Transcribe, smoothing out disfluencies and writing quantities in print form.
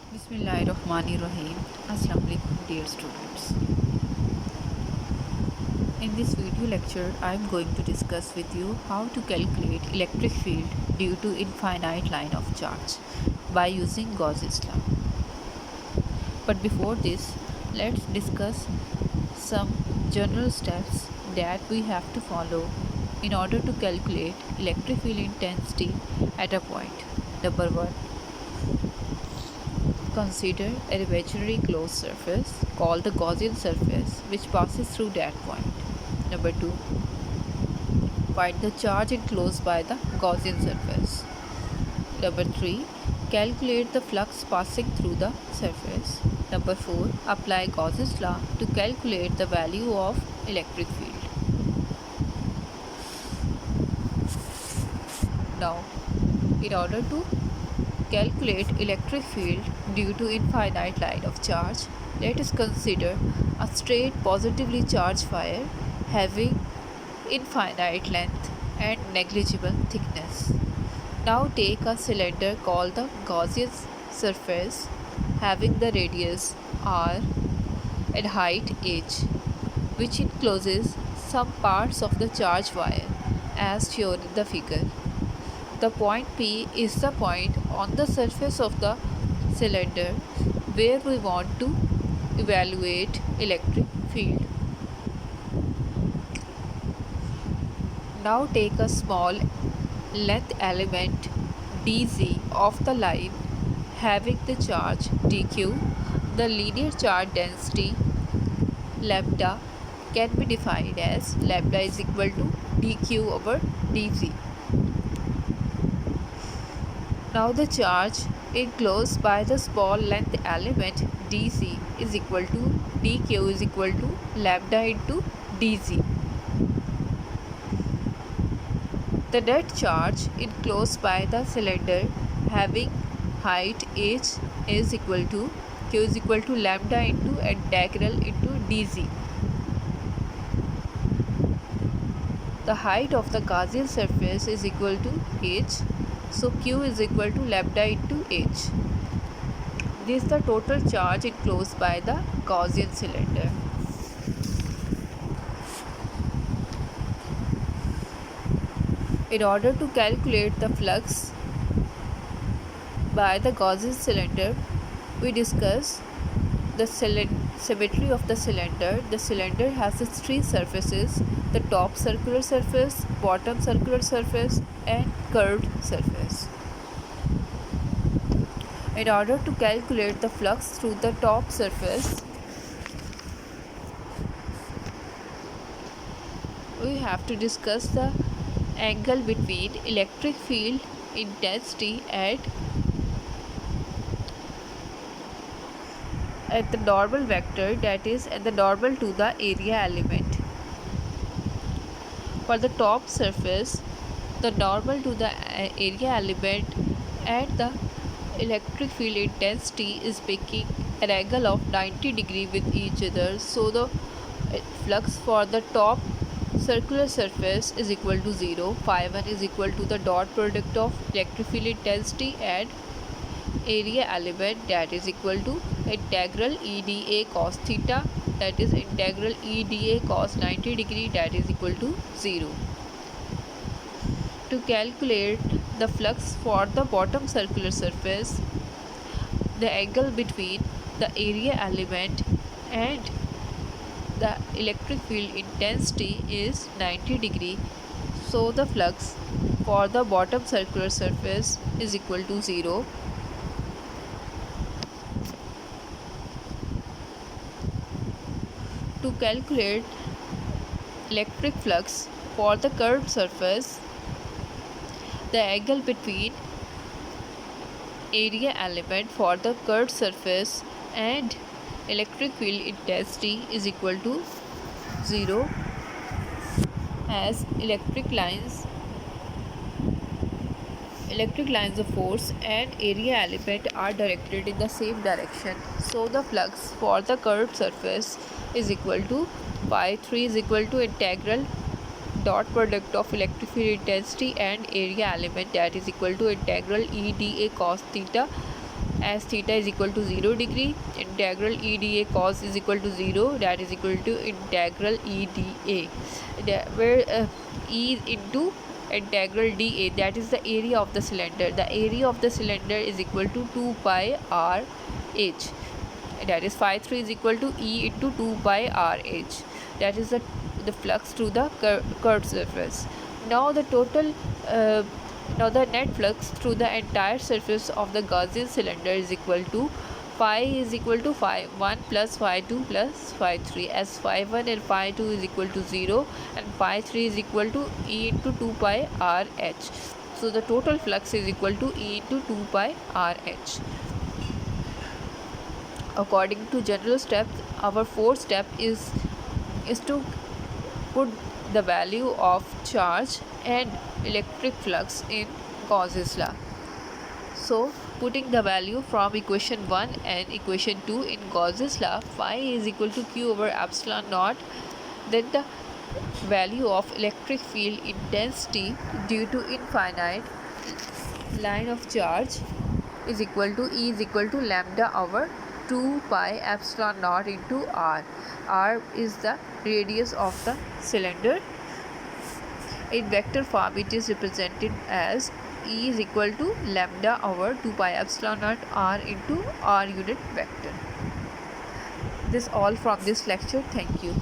Bismillahirrahmanirrahim. Assalamu alaikum dear students. In this video lecture, I am going to discuss with you how to calculate electric field due to infinite line of charge by using Gauss's law. But before this, let's discuss some general steps that we have to follow in order to calculate electric field intensity at a point. Number 1. Consider an imaginary closed surface called the Gaussian surface which passes through that point. Number 2. Find the charge enclosed by the Gaussian surface. Number 3. Calculate the flux passing through the surface. Number 4. Apply Gauss's law to calculate the value of electric field. Now, in order to calculate electric field due to infinite line of charge, let us consider a straight positively charged wire having infinite length and negligible thickness. Now take a cylinder called the Gaussian surface having the radius r and height h, which encloses some parts of the charged wire as shown in the figure. The point P is the point on the surface of the cylinder where we want to evaluate electric field. Now take a small length element dz of the line having the charge dq. The linear charge density lambda can be defined as lambda is equal to dq over dz. Now the charge enclosed by the small length element dc is equal to dq is equal to lambda into dz. The net charge enclosed by the cylinder having height h is equal to q is equal to lambda into integral into dz. The height of the Gaussian surface is equal to h, so q is equal to lambda into h. This is the total charge enclosed by the Gaussian cylinder. In order to calculate the flux by the Gaussian cylinder, we discuss the symmetry of the cylinder. The cylinder has its three surfaces: the top circular surface, bottom circular surface, and curved surface. In order to calculate the flux through the top surface, we have to discuss the angle between electric field intensity at the normal vector, that is at the normal to the area element. For the top surface, the normal to the area element and the electric field intensity is making an angle of 90 degree with each other, so the flux for the top circular surface is equal to 0. Phi 1 is equal to the dot product of electric field intensity and area element, that is equal to integral EdA cos theta, that is integral EdA cos 90 degree, that is equal to 0. To calculate the flux for the bottom circular surface, the angle between the area element and the electric field intensity is 90 degree, so the flux for the bottom circular surface is equal to 0. To calculate electric flux for the curved surface, the angle between area element for the curved surface and electric field intensity is equal to 0, as electric lines of force and area element are directed in the same direction, so the flux for the curved surface is equal to phi 3 is equal to integral dot product of electric field intensity and area element, that is equal to integral EdA cos theta as theta is equal to 0 degree. Integral EDA cos is equal to 0, that is equal to integral EDA, where E is into integral dA, that is the area of the cylinder. The area of the cylinder is equal to 2 pi r h, that is phi 3 is equal to E into 2 pi r h, that is the flux through the curved surface. Now the total now the net flux through the entire surface of the Gaussian cylinder is equal to phi is equal to phi 1 plus phi 2 plus phi 3, as phi 1 and phi 2 is equal to 0 and phi 3 is equal to E into 2 pi r h. So the total flux is equal to E into 2 pi r h. According to general steps, our fourth step is to put the value of charge and electric flux in Gauss's law. So putting the value from equation 1 and equation 2 in Gauss's law, phi is equal to q over epsilon naught, then the value of electric field intensity due to infinite line of charge is equal to E is equal to lambda over 2 pi epsilon naught into r. R is the radius of the cylinder. In vector form, it is represented as E is equal to lambda over 2 pi epsilon naught r into r unit vector. This all from this lecture. Thank you.